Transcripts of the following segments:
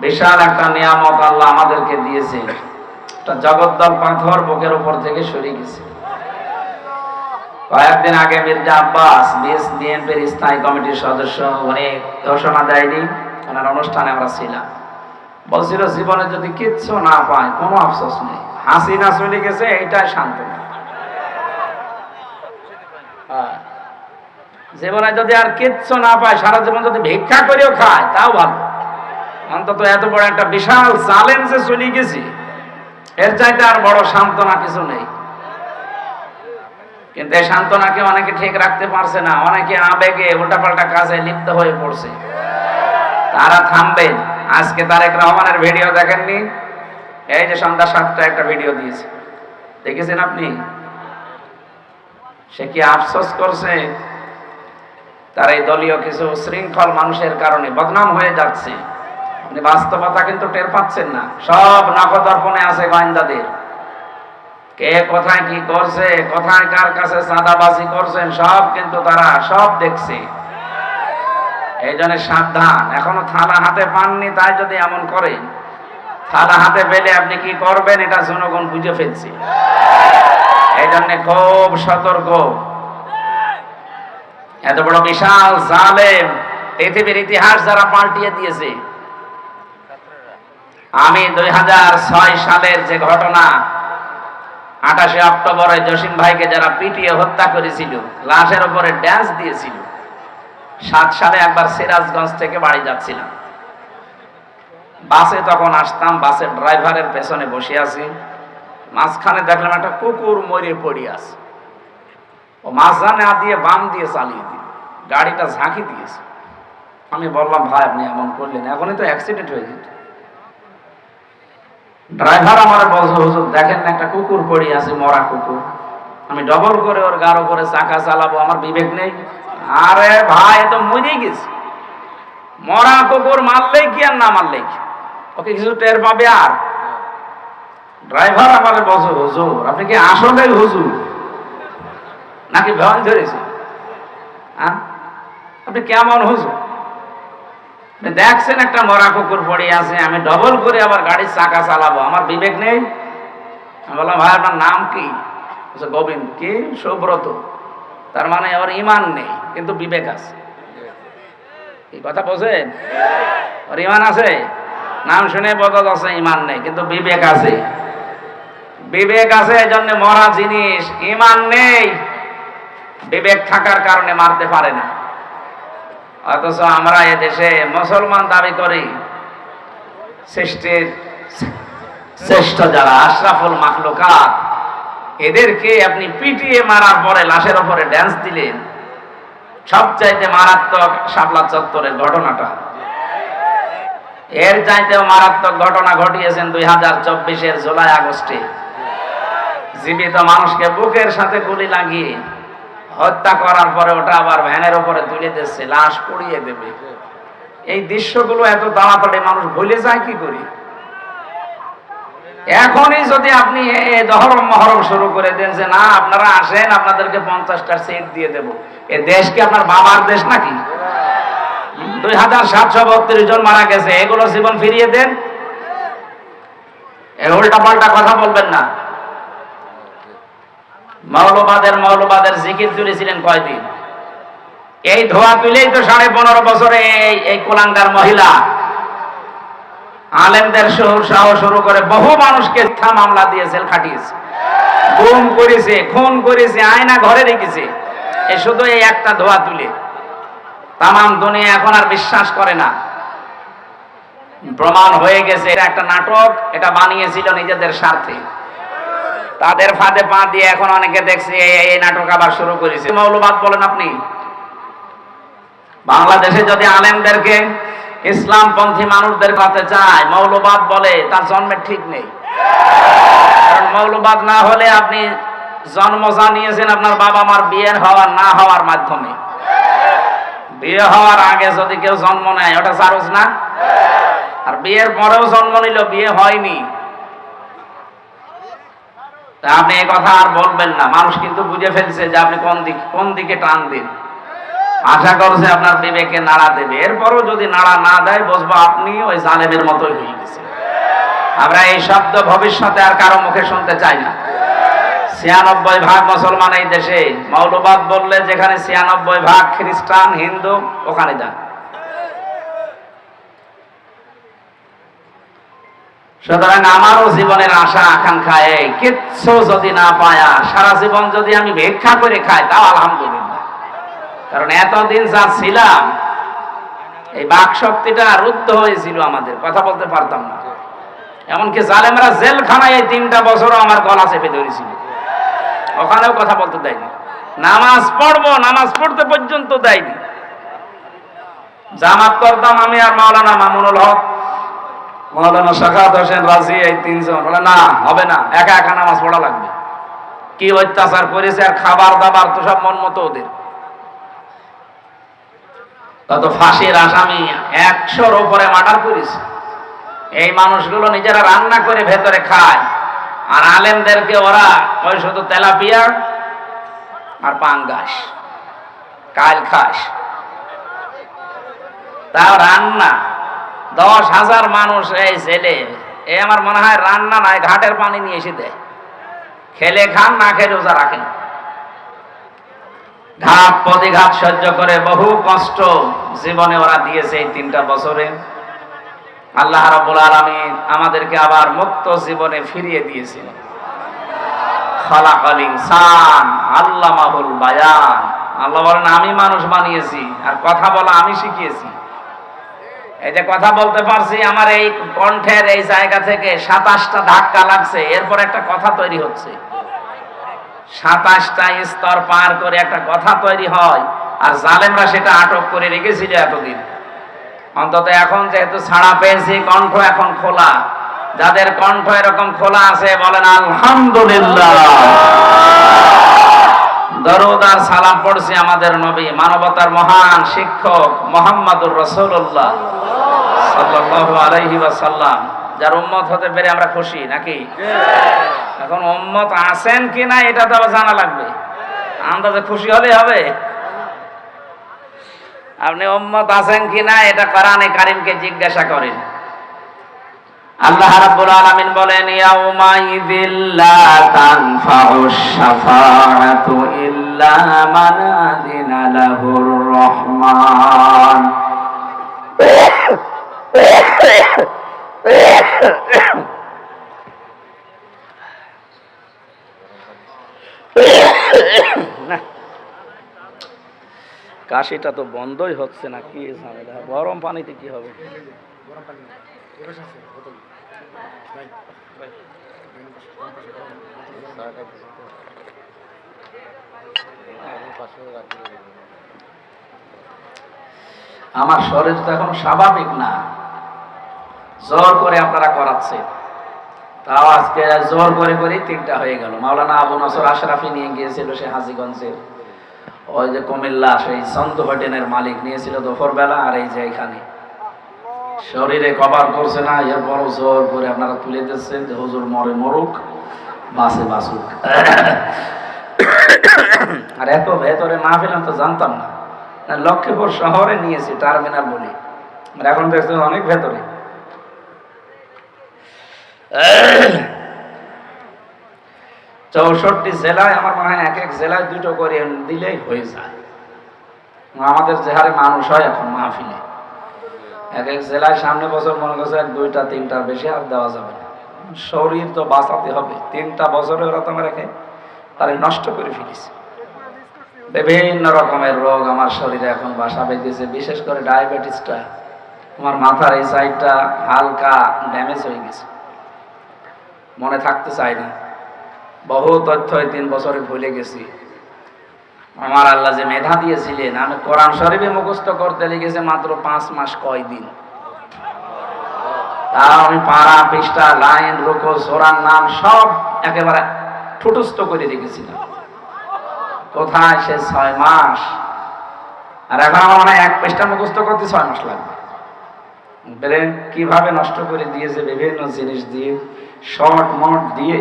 বিশাল একটা নিয়ামত আল্লাহ আমাদেরকে দিয়েছে। একটা জগদ্দল পাথর বুকের উপর থেকে সরে গেছে। কয়েকদিন আগে মির্জা আব্বাস বিএনপির স্থায়ী কমিটির সদস্য, উনি ঘোষণা দেয়নি, ওনার অনুষ্ঠানে আমরা ছিলাম। বলছিল জীবনে যদি কিচ্ছু না পায় কোনো আফসোস নেই, হাসিনা চলে গেছে এইটাই শান্তি। জীবনে যদি আর কিচ্ছু না পায়, সারা জীবন যদি ভিক্ষা করেও খায় তাও ভালো, অন্তত এত বড় একটা বিশাল চ্যালেঞ্জে চলে গেছি, এর চাইতে আর বড় সান্ত্বনা কিছু নেই। কিন্তু এই সান্ত্বনাকে অনেকে ঠিক রাখতে পারছে না, অনেকে আবেগে উল্টাপাল্টা কাজে লিপ্ত হয়ে পড়ছে। তারা থামবে। আজকে তারেক রহমানের ভিডিও দেখেননি? এই যে সন্ধ্যা 7টায় একটা ভিডিও দিয়েছে, দেখেছেন আপনি? সে কি আফসোস করছে তার এই দলীয় কিছু শৃঙ্খল মানুষের কারণে বদনাম হয়ে যাচ্ছে? আপনি বাস্তবতা কিন্তু টের পাচ্ছেন না। সব নখদর্পণে আছে গোয়েন্দাদের, কে কোথায় কি করছে, কোথায় কার কাছে চাঁদাবাজি করছেন, সব কিন্তু তারা সব দেখছে। এই জন্য সাবধান। এখনো থালা হাতে পাননি, তাই যদি এমন করেন, থালা হাতে পেলে আপনি কি করবেন এটা জনগণ বুঝে ফেলছে। এই জন্য খুব সতর্ক। এত বড় বিশাল জালেম পৃথিবীর ইতিহাস যারা পাল্টিয়ে দিয়েছে। আমি 2006 সালের যে ঘটনা, 28 অক্টোবরে জসিম ভাইকে যারা পিটিয়ে হত্যা করেছিল, লাশের উপরে ড্যান্স দিয়েছিল। 7 সালে একবার সিরাজগঞ্জ থেকে বাড়ি যাচ্ছিলাম, বাসে তখন আসতাম, বাসের ড্রাইভারের পেছনে বসে আছি, মাঝখানে দেখলাম একটা কুকুর মরে পড়ে আছে। ও মাঝখানে দিয়ে বাম দিয়ে চালিয়ে দিল, গাড়িটা ঝাঁকি দিয়েছে। আমি বললাম, ভাই আপনি এমন করলেন, এখনই তো অ্যাক্সিডেন্ট হয়ে যেত। ড্রাইভার আমার বলছে, হুজুর দেখেন না একটা কুকুর পড়ে আছে, মরা কুকুর, আমি ডবল করে ওর গাড় উপরে চাকা চালাবো, আমার বিবেক নেই? আরে ভাই এ তো মরেই গেছে, মরা কুকুর মারলেই কি আর না মারলেই কি, ওকে কিছু টের পাবে? আর ড্রাইভার আমার বলছে, হুজুর আপনি কি আসলেই হুজুর নাকি ভ্যান ধরেছে? আপনি কেমন হুজুর? দেখছেন একটা মরা কুকুর পড়ে আছে, আমি ডবল করে আবার গাড়ির চাকা চালাবো, আমার বিবেক নেই? আমি বললাম, ভাই আপনার নাম কি? গোবিন্দ। কি? সুব্রত। তার মানে ওর ইমান নেই কিন্তু বিবেক আছে। এই কথা বোঝেন? ওর ইমান আছে, নাম শুনে বদল আছে, ইমান নেই কিন্তু বিবেক আছে। বিবেক আছে, এই জন্য মরা জিনিস, ইমান নেই, বিবেক থাকার কারণে মারতে পারে না। অথচ আমরা এদেশে মুসলমান দাবি করি, সৃষ্টির শ্রেষ্ঠ যারা আশরাফুল মাখলুকাত, এদেরকে আপনি পিটিয়ে মারার পরে লাশের উপরে ড্যান্স দিলেন। সবচাইতে মারাত্মক শাপলা চত্বরের ঘটনাটা, এর চাইতেও মারাত্মক ঘটনা ঘটিয়েছেন 2024-এর জুলাই আগস্টে। জীবিত মানুষকে বুকের সাথে গুলি লাগিয়ে হত্যা করার পরে ওটা আবার ভ্যানের উপরে তুলে দিচ্ছে, লাশ পুড়িয়ে দেবে। এই দৃশ্যগুলো এত তাড়াতাড়ি মানুষ ভুলে যায় কি করি? এখনই যদি আপনি দহরম মহরম শুরু করে দেন যে না আপনারা আসেন, আপনাদেরকে 50টা সিট দিয়ে দেব, এ দেশ কি আপনার বাবার দেশ নাকি? 2732 জন মারা গেছে, এগুলো জীবন ফিরিয়ে দেন। উল্টা পাল্টা কথা বলবেন না। মৌলবাদের জিকির তুলেছিলেন কয়দিন? এই ধোয়া তুলেই তো 15.5 বছরে এই কুলাঙ্গার মহিলা আলেমদের সহ শুরু করে বহু মানুষকে মিথ্যা মামলা দিয়ে জেল খাটিয়েছে, গুম করেছে, খুন করেছে, আয়না ঘরে রেখেছে। এই শুধু এই একটা ধোয়া তুলে তামাম দুনিয়া এখন আর বিশ্বাস করে না। প্রমাণ হয়ে গেছে এটা একটা নাটক, এটা বানিয়েছিল নিজেদের স্বার্থে। তাদের ফাঁদে পা দিয়ে এখন অনেকে দেখছে এই নাটক আবার শুরু করেছে। মৌলবাদ বলেন আপনি? বাংলাদেশে যদি আলেমদেরকে ইসলামপন্থী মানুষদের কাছে চায় মৌলবাদ বলে, তার জন্মের ঠিক নেই। কারণ মৌলবাদ না হলে আপনি জন্ম জানিয়েছেন আপনার বাবা মার বিয়ে হওয়ার না হওয়ার মাধ্যমে। বিয়ে হওয়ার আগে যদি কেউ জন্ম নেয় ওটা জারজ না? আর বিয়ের পরেও জন্ম নিল, বিয়ে হয়নি, তা আপনি এই কথা আর বলবেন না। মানুষ কিন্তু বুঝে ফেলছে যে আপনি কোন দিকে টান দিন। আশা করছে আপনার বিবেকে নাড়া দেবে। এরপরও যদি নাড়া না দেয়, বুঝবো আপনি ওই জালেমের মতোই হয়ে গেছে। আমরা এই শব্দ ভবিষ্যতে আর কারো মুখে শুনতে চাই না। ৯৬% মুসলমান এই দেশে। মৌলবাদ বললে যেখানে ৯৬% খ্রিস্টান, হিন্দু, ওখানে যান। সুতরাং আমারও জীবনের আশা আকাঙ্ক্ষা এই, কিচ্ছু যদি না পায়া সারা জীবন যদি আমি ভিক্ষা করে খাই, তাও আলহামদুলিল্লাহ। কারণ এতদিন যা ছিলাম, এই বাক শক্তিটা রুদ্ধ হয়েছিল, আমাদের কথা বলতে পারতাম না। এমনকি জালেমরা জেলখানায় এই 3টা বছরও আমার গলা চেপে ধরেছিল, ওখানেও কথা বলতে দেয়নি। নামাজ পড়বো, নামাজ পড়তে পর্যন্ত দেয়নি। জামাত করতাম আমি আর মাওলানা মামুনুল হক, মাওলানা শাখাত হোসেন রাজি, এই 3 জন। বলে না, হবে না, একা একা নামাজ পড়া লাগবে। কি অত্যাচার করেছে, আর খাবার দাবার তো সব মন মতো ওদের। তত ফাঁসির আসামি 100-র উপরে মার্ডার করেছে। এই মানুষগুলো নিজেরা রান্না করে ভেতরে খায়, আর আলেমদেরকে ওরা ওই শুধু তেলাপিয়া আর পাঙ্গাস কাল খাস, তাও রান্না। 10,000 মানুষ এই ছেলে, আমার মনে হয় রান্না নয়, ঘাটের পানি নিয়ে এসে দেয়। খেলে খান, না খেলে রোজা রাখেন। ঘাত প্রতিঘাত সহ্য করে বহু কষ্ট জীবনে ওরা দিয়েছে এই 3টা বছরে। আল্লাহ রাব্বুল আলামিন আমাদেরকে আবার মুক্ত জীবনে ফিরিয়ে দিয়েছেন। খালাকাল ইনসান আল্লামাহুল বায়ান। আল্লাহ বলেন, আমি মানুষ বানিয়েছি আর কথা বলা আমি শিখিয়েছি। এই যে কথা বলতে পারছি, আমার এই কণ্ঠের এই জায়গা থেকে 27টা ধাক্কা লাগছে, এরপর একটা কথা তৈরি হচ্ছে। 27টা স্তর পার করে একটা কথা তৈরি হয়, আর জালেমরা সেটা আটক করে রেখেছিল এতদিন। অন্তত এখন যেহেতু ছাড়া পেয়েছি, কণ্ঠ এখন খোলা। যাদের কণ্ঠ এরকম খোলা আছে, বলেন আলহামদুলিল্লাহ। দরুদ আর সালাম পড়ছি আমাদের নবী, মানবতার মহান শিক্ষক মুহাম্মদুর রাসূলুল্লাহ সাল্লাল্লাহু আলাইহি ওয়াসাল্লাম, যার উম্মত হতে পেরে আমরা খুশি নাকি? এখন উম্মত আছেন কিনা এটা তো আবার জানা লাগবে। আন্দাজে খুশি হলে হবে? আপনি উম্মত আছেন কিনা এটা কোরআনে কারীমকে জিজ্ঞাসা করেন। আল্লাহ রাব্বুল আলামিন বলেন, ইয়াউমা ইযিল লা তানফাউশ শাফাআতু ইল্লা মান আযিনা লাহুর রহমান। কাশিটা তো বন্ধই হচ্ছে না, কি ঝামেলা। গরম পানিতে কি হবে? আমার শরীর তো এখন স্বাভাবিক না, জোর করে আপনারা করাচ্ছেন। তাও আজকে জোর করে করে 3টা হয়ে গেল। মাওলানা আবু নসর আশরাফি নিয়ে গিয়েছিল সে হাজীগঞ্জের, ওই যে কুমিল্লা সেই সন্তু হোটেলের মালিক নিয়েছিল দুপুরবেলা, আর এই যে এখানে শরীরে কভার করছে না, এরপরও জোর করে আপনারা তুলে দিচ্ছেন যে হুজুর মরে মরুক, বাসে বাসুক। আর এত ভেতরে মাহফিল আমি তো জানতাম না। লক্ষ্মীপুর শহরে নিয়েছি, টার্মিনাল বলি, এখন দেখছেন অনেক ভেতরে। 64 জেলায় আমার মনে হয় এক জেলায় 2টো করে দিলেই হয়ে যায়। আমাদের যে হারে মানুষ হয় এখন মাহফিলে, এক জেলায় সামনে বছর মনে করছে 2টা 3টার বেশি আর দেওয়া যাবে না। শরীর তো বাঁচাতে হবে। 3টা বছরে ওরা তো রেখে তারা নষ্ট করে ফেলেছে। বিভিন্ন রকমের রোগ আমার শরীরে এখন বাসা বেঁধেছে, বিশেষ করে ডায়াবেটিসটা। আমার মাথার এই সাইডটা হালকা ড্যামেজ হয়ে গেছে, মনে থাকতে চাই না। বহু তথ্য 3 বছরে ভুলে গেছি। আমার আল্লাহ যে মেধা দিয়েছিলেন, আমি কোরআন শরীফে মুখস্থ করতে লেগেছে মাত্র 5 মাস কয়দিন। তাও আমি পারা, পৃষ্ঠা, লাইন, রুকু, সূরার নাম সব একেবারে ঠুটস্থ করে রেখেছিলাম। কোথায় সে 6 মাস, আর এখন আমার মনে হয় 1 পৃষ্ঠা মুখস্থ করতে 6 মাস লাগবে। ব্রেন কিভাবে নষ্ট করে দিয়েছে বিভিন্ন জিনিস দিয়ে, শর্ট মট দিয়ে।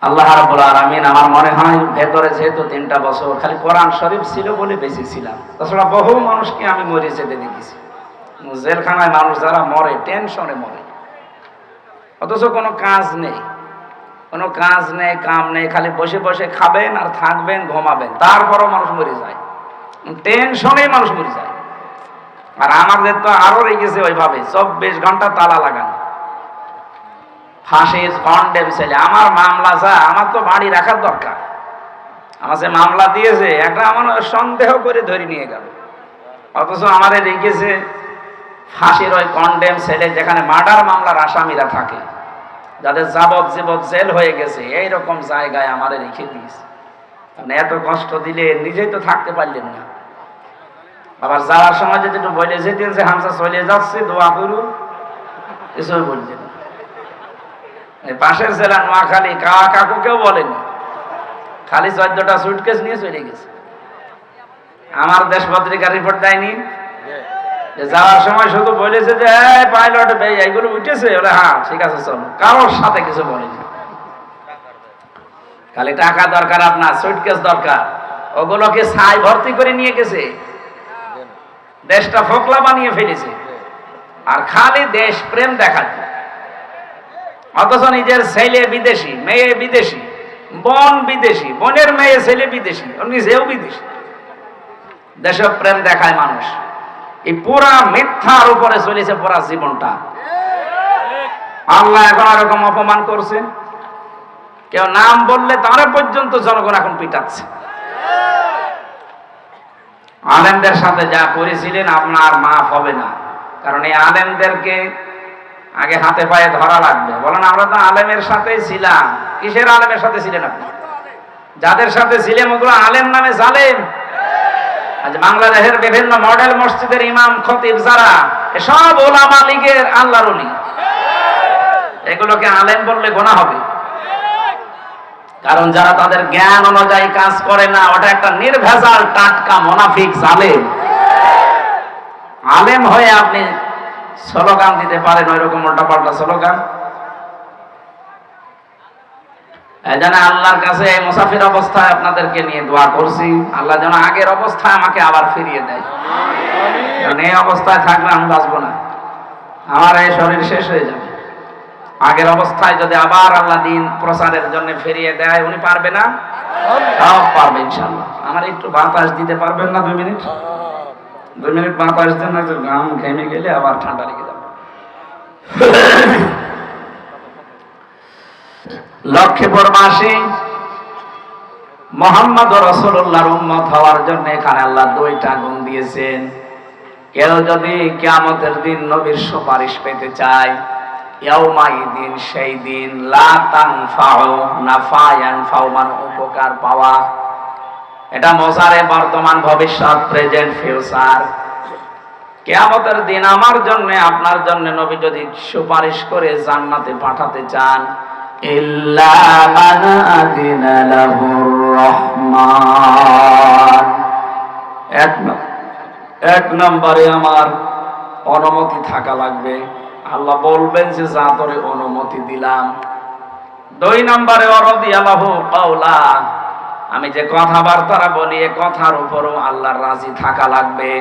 আল্লাহ রাব্বুল আলামিন আমার মনে হয় ভেতরে যেহেতু 3টা বছর খালি কোরআন শরীফ ছিল বলে বেঁচে ছিলাম, তাছাড়া বহু মানুষকে আমি মরে যেতে দেখেছি। জেলখানায় মানুষ যারা মরে টেনশনে মরে, অথচ কোনো কাজ নেই, কোনো কাজ নেই, কাম নেই, খালি বসে বসে খাবেন আর থাকবেন, ঘুমাবেন, তারপরও মানুষ মরে যায়, টেনশনেই মানুষ মরে যায়। আর আমাদের তো আরো রেখেছে ওইভাবে 24 ঘন্টা তালা লাগানো, ফাঁসির কন্ডেম ছেলে। আমার মামলা যা, আমার তো বাড়ি রাখার দরকার। আমার যে মামলা দিয়েছে একটা আমার সন্দেহ করে ধরে নিয়ে গেল, অথচ আমাদের রেখেছে ফাঁসির ওই কন্ডেম ছেলে, যেখানে মার্ডার মামলার আসামিরা থাকে, যাদের যাবজ্জীবন জেল হয়ে গেছে, এইরকম জায়গায় আমাদের রেখে দিয়েছে। মানে এত কষ্ট দিলে নিজেই তো থাকতে পারলেন না, আবার যাওয়ার সময় যদি একটু বলে যেতেন যে হামসা চলে যাচ্ছে, দোয়া করুন, কিছুই বললেন না। পাশের জেলা নোয়াখালী কাকুকেও বলেনি, খালি 14টা সুটকেস নিয়ে চলে গেছে। আমার দেশ পত্রিকার রিপোর্ট দেয়নি যে যাওয়ার সময় শুধু বলেছে যে পাইলট এইগুলো উঠেছে, বলে হ্যাঁ ঠিক আছে চলো, কারোর সাথে কিছু বলেনি। খালি টাকা দরকার আপনার, সুটকেস দরকার, ওগুলোকে ছাই ভর্তি করে নিয়ে গেছে, দেশটা ফোকলা বানিয়ে ফেলেছে, আর খালি দেশ প্রেম দেখাচ্ছে। অথচ নিজের ছেলে বিদেশি, মেয়ে বিদেশি, বোন বিদেশি, বোনের মেয়ে ছেলে বিদেশি, নিজেও বিদেশি, দেশপ্রেম দেখায় মানুষ। এই পুরা মিথ্যার উপরে চলেছে পুরা জীবনটা। আল্লাহ এখন এরকম অপমান করছে, কেউ নাম বললে তারা পর্যন্ত জনগণ এখন পিটাচ্ছে। আলেমদের সাথে যা করেছিলেন আপনার মাফ হবে না, কারণ এই আলেমদেরকে আগে হাতে পায়ে ধরা লাগবে। বলেন আমরা তো আলেমের সাথেই ছিলাম। কিসের আলেমের সাথে ছিলেন আপনি? যাদের সাথে ছিলেন ওগুলো আলেম নামে জালেম। আজ বাংলাদেশের বিভিন্ন মডেল মসজিদের ইমাম খতিব যারা, সব ওলামা লীগের আল্লাহর ওলি, এগুলোকে আলেম বললে গোনা হবে, কারণ যারা তাদের জ্ঞান অনুযায়ী কাজ করে না, ওটা একটা নির্ভেজাল টাটকা মুনাফিক জালেম। আলেম হয়ে আপনি স্লোগান দিতে পারেন ওইরকম উল্টাপাল্টা স্লোগান। এজন্য আল্লাহর কাছে মুসাফির অবস্থায় আপনাদেরকে নিয়ে দোয়া করছি, আল্লাহ যেন আগের অবস্থায় আমাকে আবার ফিরিয়ে দেয়। কারণ এই অবস্থায় থাকলে আমি বাঁচবো না, আমার এই শরীর শেষ হয়ে যাবে। আগের অবস্থায় যদি আবার আল্লাহ দিন প্রচারের জন্য ফিরিয়ে দেয়, উনি পারবে না? সব পারবে ইনশাআল্লাহ। আমার একটু বাতাস দিতে পারবেন না? 2 মিনিট 2 মিনিট বাতাস দেন না, ঘাম ঘেমে গেলে আবার ঠান্ডা লেগে যাবে। লক্ষ্মীপুরবাসী মুহাম্মদ রাসূলুল্লাহর উম্মত হওয়ার জন্য এখানে আল্লাহ 2টা গুণ দিয়েছেন। কেউ যদি কিয়ামতের দিন নবীর সুপারিশ পেতে চায়, ইয়াউমাইদিন, সেই দিন, লা তানফাউ নাফা ইয়ানফাউ, মানে উপকার পাওয়া। এটা মোজারে, বর্তমান, ভবিষ্যৎ, প্রেজেন্ট, ফিউচার। কিয়ামতের দিন আমার জন্য আপনার জন্য নবী যদি সুপারিশ করে জান্নাতে পাঠাতে চান, ইল্লা মান আযিনা লাহুর রহমান, এক নম্বরে আমার অনুমতি থাকা লাগবে। আল্লাহ বলবেন যে যা তোরে অনুমতি দিলাম। 2 নম্বরে ওয়ারাদিয়াল্লাহু কাওলা, আমি যে কথাবার্তা বলি এ কথার উপরও আল্লাহর রাজি থাকা লাগবে।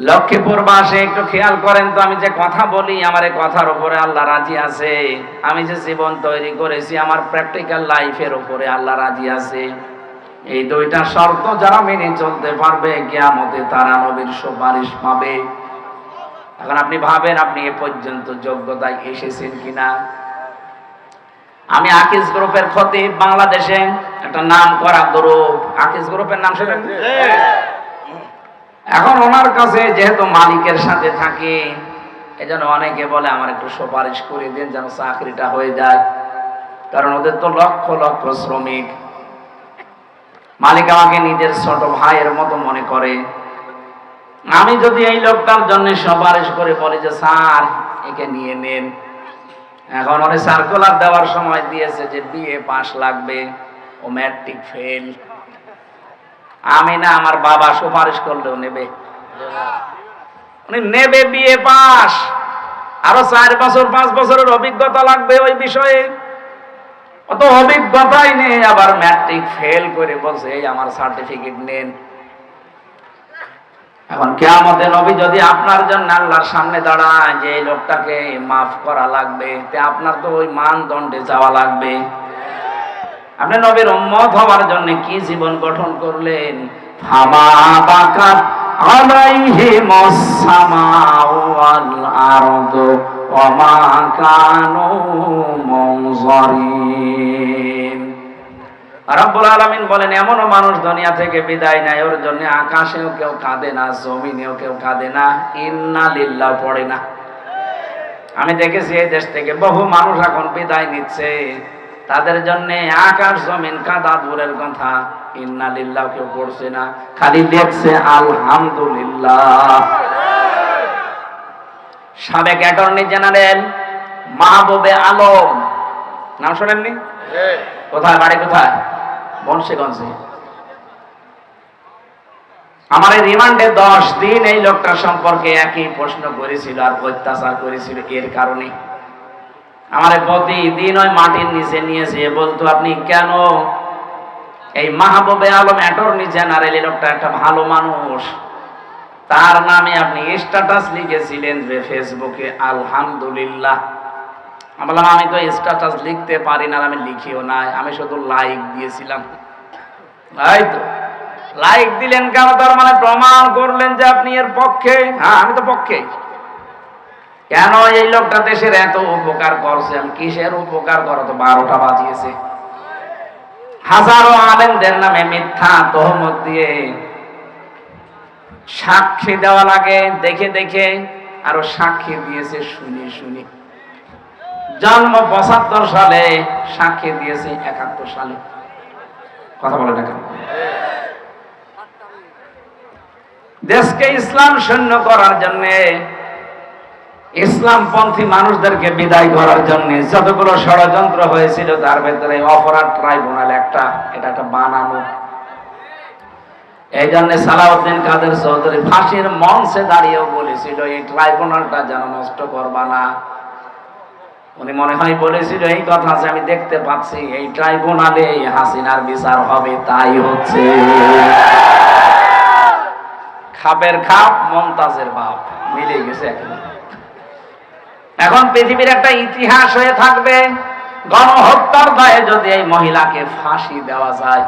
লক্ষ্মীপুরবাসী একটু খেয়াল করেন তো, আমি যে কথা বলি আমার এই কথার উপরে আল্লাহ রাজি আছে। আমি যে জীবন তৈরি করেছি আমার প্র্যাকটিক্যাল লাইফের উপরে আল্লাহ রাজি আছে। এই 2টা শর্ত যারা মেনে চলতে পারবে, কিয়ামতে তারা নবীর সুপারিশ পাবে। এখন আপনি ভাবেন আপনি এ পর্যন্ত যোগ্যতায় এসেছেন কিনা। আমি আকিজ গ্রুপের খতিব, বাংলাদেশে একটা নাম করা গ্রুপ, আকিজ গ্রুপের নাম শুনেন? এখন ওনার কাছে যেহেতু মালিকের সাথে থাকে, এজন্য অনেকে বলে আমার একটু সুপারিশ করে দিন যেন চাকরিটা হয়ে যায়, কারণ ওদের তো লক্ষ লক্ষ শ্রমিক। মালিক আমাকে নিজের ছোট ভাইয়ের মতো মনে করে। আমি যদি এই লোকটার জন্য সুপারিশ করে বলি যে স্যার একে নিয়ে নেন, এখন ওরে সার্কুলার দেওয়ার সময় দিয়েছে যে বিএ পাস লাগবে, ও ম্যাট্রিক ফেল। আমি না, আমার বাবা সুপারিশ করলেও নেবে, উনি নেবে বিএ পাস, আরো 4 বছর 5 বছরের অভিজ্ঞতা লাগবে ওই বিষয়ে। অত অভিজ্ঞতাই নেই, আবার ম্যাট্রিক ফেল করে বলছে এই আমার সার্টিফিকেট নেন। এখন কিয়ামতে নবী যদি আপনার জন্য আল্লাহর সামনে দাঁড়ায় যে এই লোকটাকে মাফ করা লাগবে, তে আপনার তো ওই মানদণ্ডে যাওয়া লাগবে। আপনি নবীর উম্মত হওয়ার জন্য কি জীবন গঠন করলেন? ফামা বাকাত আলাইহিমুস সামাউ ওয়াল আরদু ওয়া মা কানু মুনজারিন। রব্বুল আলামিন বলেন এমনও মানুষ দুনিয়া থেকে বিদায় নেয়, ওর জন্য আকাশেও কেউ কাঁদে না, জমিনেও কেউ কাঁদে না, ইন্না লিল্লাহ পড়ে না। আমি দেখেছি এই দেশ থেকে বহু মানুষ এখন বিদায় নিচ্ছে, তাদের জন্য আকাশ জমিন কাঁদা দূরের কথা, ইন্না লিল্লাহ কেউ পড়ছে না, খালি দেখছে আলহামদুলিল্লাহ। সাবেক অ্যাটর্নি জেনারেল মাহবুবে আলম, নাম শোনেননি? কোথায় বাড়ি, কোথায়? বংশীগঞ্জে। আমার এই রিমান্ডে 10 দিন এই লোকটার সম্পর্কে একই প্রশ্ন করেছিল আর অত্যাচার করেছিল। এর কারণে আমার প্রতিদিন ওই মাটির নিচে নিয়েছে, বলতো আপনি কেন এই মাহবুবে আলম অ্যাটর্নি জেনারেল, এই লোকটা একটা ভালো মানুষ, তার নামে আপনি স্ট্যাটাস লিখেছিলেন যে ফেসবুকে আলহামদুলিল্লাহ। আমি বললাম আমি তো স্ট্যাটাস লিখতে পারি না, আমি লিখিও নাই, আমি শুধু লাইক দিয়েছিলাম। তাই তো লাইক দিলেন কেন? তার মানে প্রমাণ করলেন যে আপনি এর পক্ষে। হ্যাঁ, আমি তো পক্ষে। কেন এই লোকটা দেশের এত উপকার করছে, আমি কিসের উপকার করো? তো 12টা বাজিয়েছে। হাজারো আলেমদের নামে মিথ্যা তহমত দিয়ে সাক্ষী দেওয়া লাগে, দেখে দেখে আরো সাক্ষী দিয়েছে শুনি শুনি। জন্ম 75 সালে, সাক্ষী দিয়েছে 71 সালে। কথা বলে না কেন? দেশকে ইসলাম শূন্য করার জন্য, ইসলামপন্থী মানুষদেরকে বিদায় করার জন্য যতগুলো ষড়যন্ত্র হয়েছিল, তার ভেতরে অপরাধ ট্রাইব্যুনাল এটা একটা বানানো। এই জন্য সালাউদ্দিন কাদের চৌধুরী ফাঁসির মঞ্চে দাঁড়িয়েও বলেছিল এই ট্রাইব্যুনালটা যেন নষ্ট করবা না। উনি মনে হয় বলেছিল এই কথা, যে আমি দেখতে পাচ্ছি এই ট্রাইব্যুনালে হাসিনার বিচার হবে, তাই হচ্ছে। খাপের খাপ, মমতাজের বাপ, মিলে গেছে একেবারে। এখন পৃথিবীর একটা ইতিহাস হয়ে থাকবে গণহত্যার দায়ে যদি এই মহিলাকে ফাঁসি দেওয়া যায়।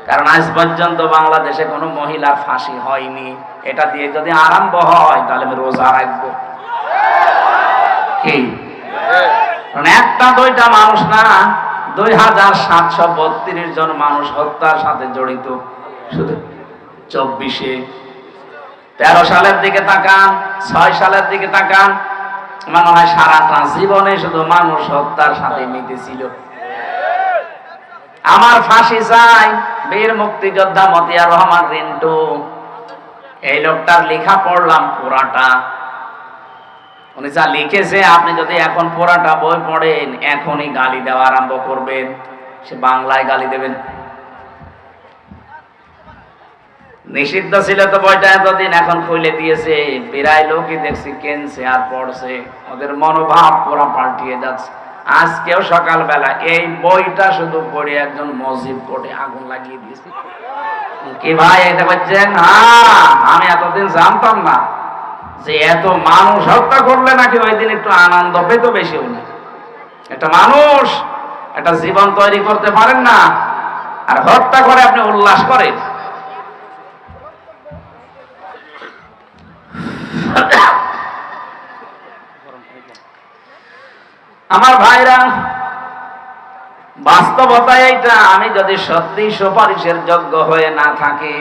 কারণ আজ পর্যন্ত বাংলাদেশে কোনো মহিলার ফাঁসি হয়নি। এটা দিয়ে যদি আরম্ভ হয় তাহলে আমি রোজা রাখবো। কি একটা দুইটা মানুষ না, 2732 জন মানুষ হত্যার সাথে জড়িত। শুধু 24-এ 13 সালের দিকে তাকান, 6 সালের দিকে তাকান, মনে হয় সারাটা জীবনে শুধু মানুষ হত্যার সাথে মিটেছিল। আমার ফাঁসি চাই বীর মুক্তিযোদ্ধা মতিয়ার রহমান রিন্টু। এই লোকটার লেখা পড়লাম পুরাটা, উনি যা লিখেছে, আপনি যদি এখন পুরাটা বই পড়েন, এখনই গালি দেওয়া আরম্ভ করবেন। সে বাংলায় গালি দেবেন। নিষিদ্ধ ছিল তো বইটা এতদিন, এখন খুলে দিয়েছে, প্রায় লোকই দেখছি কেনছে আর পড়ছে, ওদের মনোভাব পুরো পাল্টিয়ে যাচ্ছে। আজকেও সকালবেলা এই বইটা শুধু পড়ে একজন মসজিদ কোর্টে আগুন লাগিয়ে দিয়েছে। কি ভাই এটা বলছেন? হ্যাঁ, আমি এতদিন জানতাম না যে এত মানুষ হত্যা করলে নাকি ওই দিন একটু আনন্দ পেত বেশি। উনি একটা মানুষ একটা জীবন তৈরি করতে পারেন না, আর হত্যা করে আপনি উল্লাস করেন। আমার ভাইরা, বাস্তবতা এইটা, আমি যদি সত্যি সুপারিশের যোগ্য হয়ে না থাকি,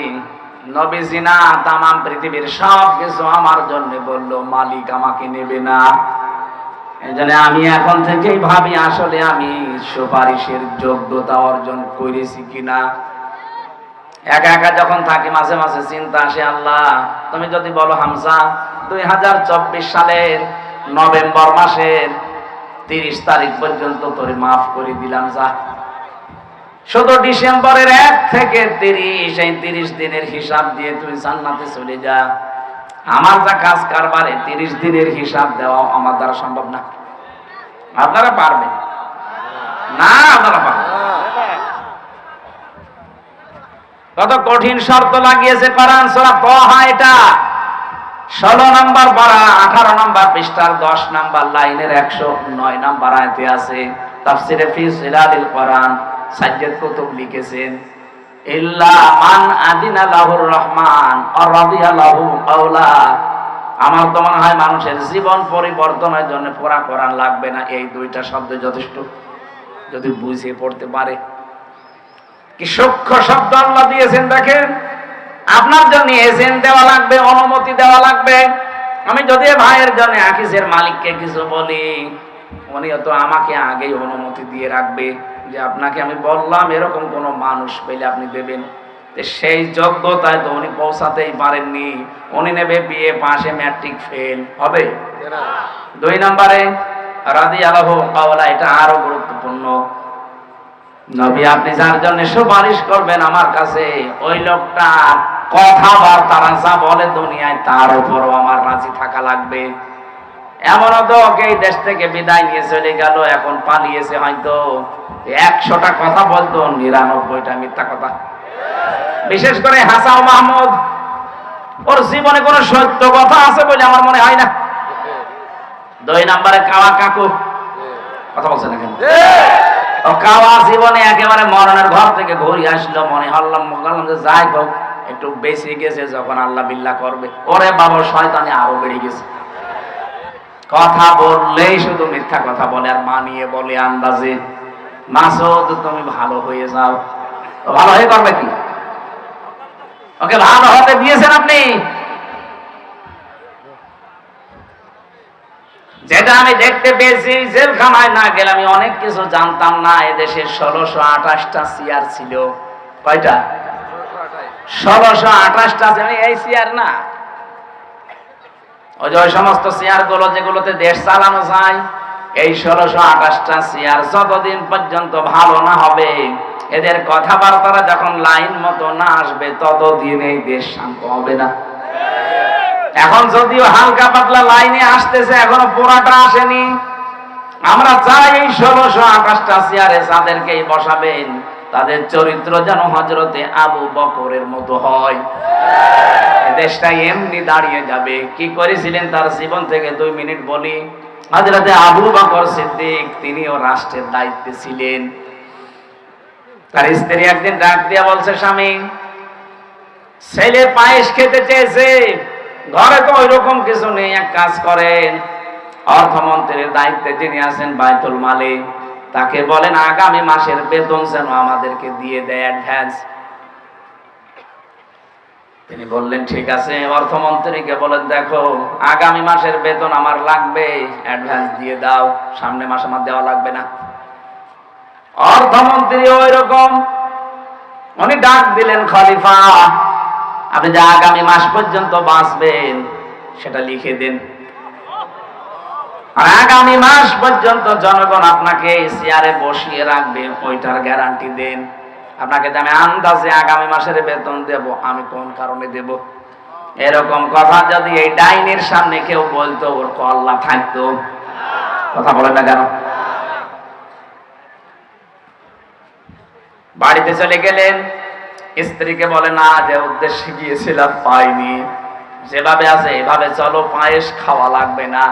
নবীজি না তামাম পৃথিবীর সব কিছু আমার জন্য বললো, মালিক আমাকে নেবে না। এই জন্য আমি এখন থেকেই ভাবি আসলে আমি সুপারিশের যোগ্যতা অর্জন করেছি কিনা। একা একা যখন থাকি মাঝে মাঝে চিন্তা আসে, আল্লাহ তুমি যদি বলো হামজা 2024 সালের নভেম্বর মাসের 30 তারিখ পর্যন্ত তোরে মাফ করে দিলাম, যা শুধু ডিসেম্বরের 1 থেকে 30, এই 30 দিনের হিসাব দিয়ে তুই জান্নাতে চলে যা। আমার যা কাজ কারবারে 30 দিনের হিসাব দেওয়া আমার দ্বারা সম্ভব না। আপনারা পারবেন? না আপনারা পান। কত কঠিন শর্ত লাগিয়েছে কোরআন, সূরা তাহা, এটা 16 নম্বর পারা 18 নম্বর পৃষ্ঠার 10 নম্বর লাইনের 109 নম্বর আয়াতে আছে। তাফসিরে ফি জিলালিল কোরআন সাজ্জাদ কুতুব লিখেছেন, ইল্লা মান আদিনা লাহুর রহমান আর রাদিয়া লাহু কাওলা। আমার তো মনে হয় মানুষের জীবন পরিবর্তনের জন্য পুরা কোরআন লাগবে না, এই দুইটা শব্দ যথেষ্ট, যদি বুঝে পড়তে পারে। কি সূক্ষ্ম শব্দ আল্লাহ দিয়েছেন দেখেন। আপনার জন্য এজেন্ট দেওয়া লাগবে, অনুমতি দেওয়া লাগবে। আমি যদি ভাইয়ের জন্য আকিসের মালিককে কিছু বলি, উনি তো আমাকে আগেই অনুমতি দিয়ে রাখবে যে আপনাকে আমি বললাম এরকম কোন মানুষ পেলে আপনি দেবেন। সেই যোগ্যতায় তো উনি পৌঁছাতেই পারেননি। উনি নেবে বিএ পাশে ম্যাট্রিক ফেল, হবে? 2 নম্বরে রাদিয়াল্লাহু কাওলা, এটা আরো গুরুত্বপূর্ণ। নবী আপনি যার জন্য সুপারিশ করবেন আমার কাছে, ওই লোকটা কথাবার্তা যা বলে দুনিয়ায় তার উপরও আমার রাজি থাকা লাগবে। এমনও তো এই দেশ থেকে বিদায় নিয়ে চলে গেল, এখন পালিয়েছে, হয়তো 100টা কথা বলতো, 99টা মিথ্যা কথা। বিশেষ করে হাসান মাহমুদ, ওর জীবনে কোনো সত্য কথা আছে বলে আমার মনে হয় না। 2 নম্বরে কাওয়া কাকু, কথা বলছেন না কেন? ও কাওয়া জীবনে একেবারে মরণের ঘর থেকে ঘুরে আসলো, মনে হল্লাম যে যাই হোক একটু বেশি গেছে, যখন আল্লাহ বিল্লাহ করবে, ওরে বাবা শয়তানি আরো বেড়ে গেছে। কথা বললেই শুধু মিথ্যা কথা বলে আর মানিয়ে বলে আন্দাজে। মাসুদ তুমি ভালো হয়ে যাও, তো ভালো হয়ে করবে কি? ওকে ভালো হতে দিয়েছেন আপনি? যেটা আমি দেখতে পেয়েছি, জেলখানায় না গেলে আমি অনেক কিছু জানতাম না। এদেশে 1628টা চেয়ার ছিল। কয়টা? 1628টা। এই চেয়ার না, ওই যে ওই সমস্ত চেয়ার গুলো যেগুলোতে দেশ চালানো যায়, এই 1628টা চেয়ার যতদিন পর্যন্ত ভালো না হবে, এদের কথাবার্তারা যখন লাইন মতো না আসবে, ততদিন এই দেশ শান্ত হবে না। এখন যদিও হালকা পাতলা লাইনে আসতেছে, এখনো পুরাটা আসেনি। আমরা চাই এই 1628টা চেয়ারে যাদেরকেই বসাবেন, তাদের চরিত্র যেন হযরতে আবু বকরের মতো হয়। দেশটা এমনি দাঁড়িয়ে যাবে। কি করেছিলেন তার জীবন থেকে 2 মিনিট বলি। হযরতে আবু বকর সিদ্দিক, তিনিও রাষ্ট্রের দায়িত্বে ছিলেন। তার স্ত্রী একদিন ডাক দিয়া বলছে, স্বামী, ছেলে পায়েস খেতে চেয়েছে, ঘরে তো ওই রকম কিছু নেই, এক কাজ করেন, অর্থমন্ত্রীর দায়িত্বে যিনি আছেন বাইতুল মালে, তাকে বলেন আগামী মাসের বেতন যেন আমাদেরকে দিয়ে দেয়, অ্যাডভান্স। তিনি বললেন ঠিক আছে। অর্থমন্ত্রীকে বলেন, দেখো আগামী মাসের বেতন আমার লাগবে, অ্যাডভান্স দিয়ে দাও, সামনের মাস আমার দেওয়া লাগবে না। অর্থমন্ত্রী ওই রকম, উনি ডাক দিলেন, খলিফা আপনি যে আগামী মাস পর্যন্ত বাঁচবেন সেটা লিখে দেন, আর আগামী মাস পর্যন্ত জনগণ আপনাকে চেয়ারে বসিয়ে রাখবে, ওইটার গ্যারান্টি দেন। আপনাকে আমি আন্দাজে আগামী মাসের বেতন দেব, আমি কোন কারণে দেব। এরকম কথা যদি এই ডাইনির সামনে কেউ বলতো, ওর কল্লা থাকতো। কথা বলেন না কেন? বাড়িতে চলে গেলেন, স্ত্রীকে বলে না, যে উদ্দেশ্যে গিয়েছিলাম পাইনি, যেভাবে আছে এভাবে চলো, পায়েস খাওয়া লাগবে না।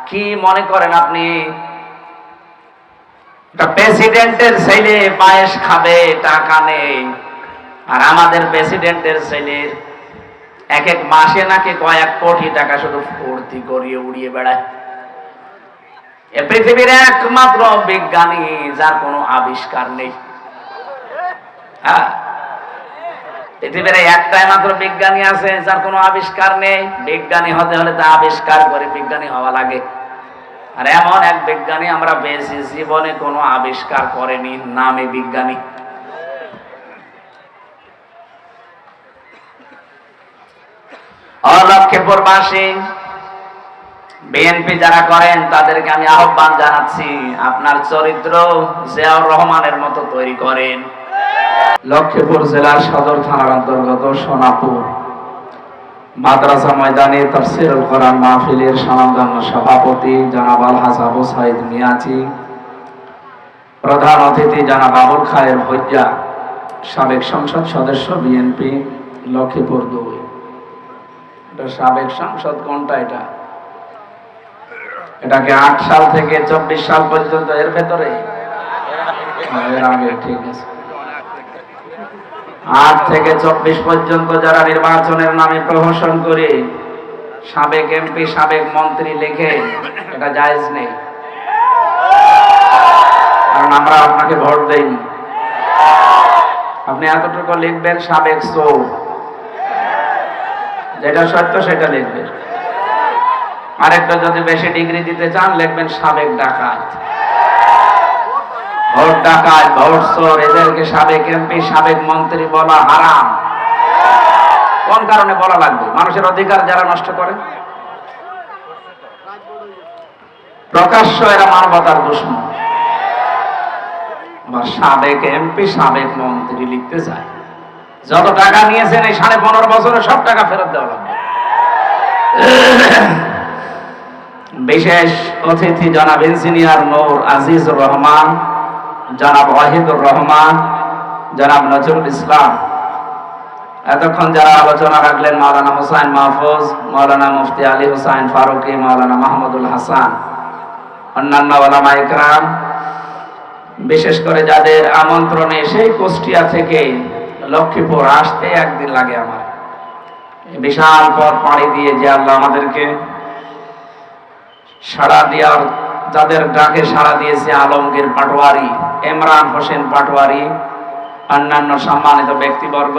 কি মনে করেন আপনি প্রেসিডেন্টের ছেলে পায়েস খাবে, টাকা নেই, আর আমাদের প্রেসিডেন্টের ছেলের এক এক মাসে নাকি কয়েক কোটি টাকা শুধু ফুর্তি করিয়ে উড়িয়ে বেড়ায়। এ পৃথিবীর একমাত্র বিজ্ঞানী যার কোনো আবিষ্কার নেই। হ্যাঁ, পৃথিবীর একটাই মাত্র বিজ্ঞানী আছে যার কোনো আবিষ্কার নেই। বিজ্ঞানী হতে হলে তা আবিষ্কার করে বিজ্ঞানী হওয়া লাগে। আর এমন এক বিজ্ঞানী আমরা পেয়েছি, জীবনে কোনো আবিষ্কার করেনি, নামে বিজ্ঞানী। লক্ষ্মীপুরবাসী, বিএনপি যারা করেন তাদেরকে আমি আহ্বান জানাচ্ছি, আপনার চরিত্র জিয়াউর রহমানের মতো তৈরি করেন। লক্ষ্মীপুর জেলার সদর থানার অন্তর্গত সোনাপুর মাদ্রাসা ময়দানে তাফসীরুল কোরআন মাহফিলের স্বনামধন্য সভাপতি জনাব আলহাজ আবু সাইদ মিয়াজি, প্রধান অতিথি জনাব আবুল খায়ের ভুইয়া, সাবেক সংসদ সদস্য বিএনপি লক্ষ্মীপুর 2। এটা সাবেক সংসদ কোনটা? এটাকে 8 সাল থেকে 24 সাল পর্যন্ত এর ভেতরে, এর আগে, ঠিক আছে। 8 থেকে 24 পর্যন্ত যারা নির্বাচনের নামে প্রহসন করে সাবেক এমপি সাবেক মন্ত্রী লেখে, এটা জায়েজ নেই, কারণ আমরা আপনাকে ভোট দেইনি। আপনি এতটুকু লিখবেন সাবেক চোর, যেটা সত্য সেটা লিখবেন। আরেকটা যদি বেশি ডিগ্রি দিতে চান লিখবেন সাবেক ডাকাত। ভোট ডাকাত, ভোট চোর, এদেরকে সাবেক এমপি সাবেক মন্ত্রী বলা হারাম। কোন কারণে বলা লাগবে? মানুষের অধিকার যারা নষ্ট করে, প্রকাশ্য এরা মানবতার দুশমন। আবার সাবেক এমপি সাবেক মন্ত্রী লিখতে চায়। যত টাকা নিয়েছেন এই 15.5 বছরে সব টাকা ফেরত দেওয়া লাগবে। বিশেষ অতিথি জনাব ইঞ্জিনিয়ার নূর আজিজুর রহমান, জনাব ওয়াহিদুর রহমান, জনাব নজরুল ইসলাম। এতক্ষণ যারা আলোচনা রাখলেন মাওলানা হুসাইন মাহফুজ, মাওলানা মুফতি আলী হুসাইন ফারুকি, মাওলানা মাহমুদুল হাসান, অন্যান্য ওলামা ইকরাম, বিশেষ করে যাদের আমন্ত্রণে সেই কুষ্টিয়া থেকে লক্ষ্মীপুর আসতে একদিন লাগে আমার, বিশাল পথ পাড়ি দিয়ে যে আল্লাহ আমাদেরকে সাড়া দেওয়ার, যাদের ডাকে সাড়া দিয়েছে আলমগীর পাটোয়ারি, ইমরান হোসেন পাটোয়ারি, অন্যান্য সম্মানিত ব্যক্তিবর্গ,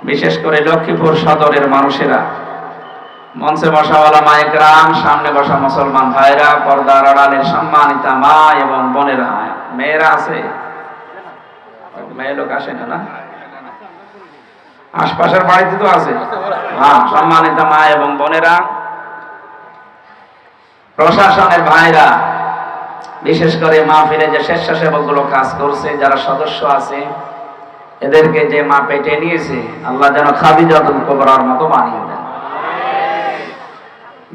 বিশেষ করে লক্ষ্মীপুর সদরের মানুষেরা, মঞ্চে বসা ওলামা ইকরাম, সামনে বসা মুসলমান ভাইরা, পর্দার আড়ালের সম্মানিতা মা এবং বোনেরা, মেয়েরা আছে, মেয়ে লোক আসে না, আশপাশের বাড়িতে তো আছে, হ্যাঁ, সম্মানিতা মা এবং বোনেরা, প্রশাসনের ভাইরা, বিশেষ করে মাহফিলে যে স্বেচ্ছাসেবকগুলো কাজ করছে, যারা সদস্য আছে, এদেরকে যে মা পেটে নিয়েছে আল্লাহ যেন খাদিজাতুল কুবরার মতো বানিয়ে দেন।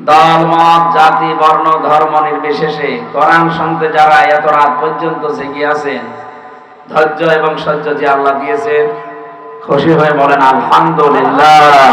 দল মত জাতি বর্ণ ধর্ম নির্বিশেষে কোরআন শুনতে যারা এত রাত পর্যন্ত জেগে আছেন, ধৈর্য এবং সহ্য যে আল্লাহ দিয়েছেন, খুশি হয়ে বলেন আলহামদুলিল্লাহ।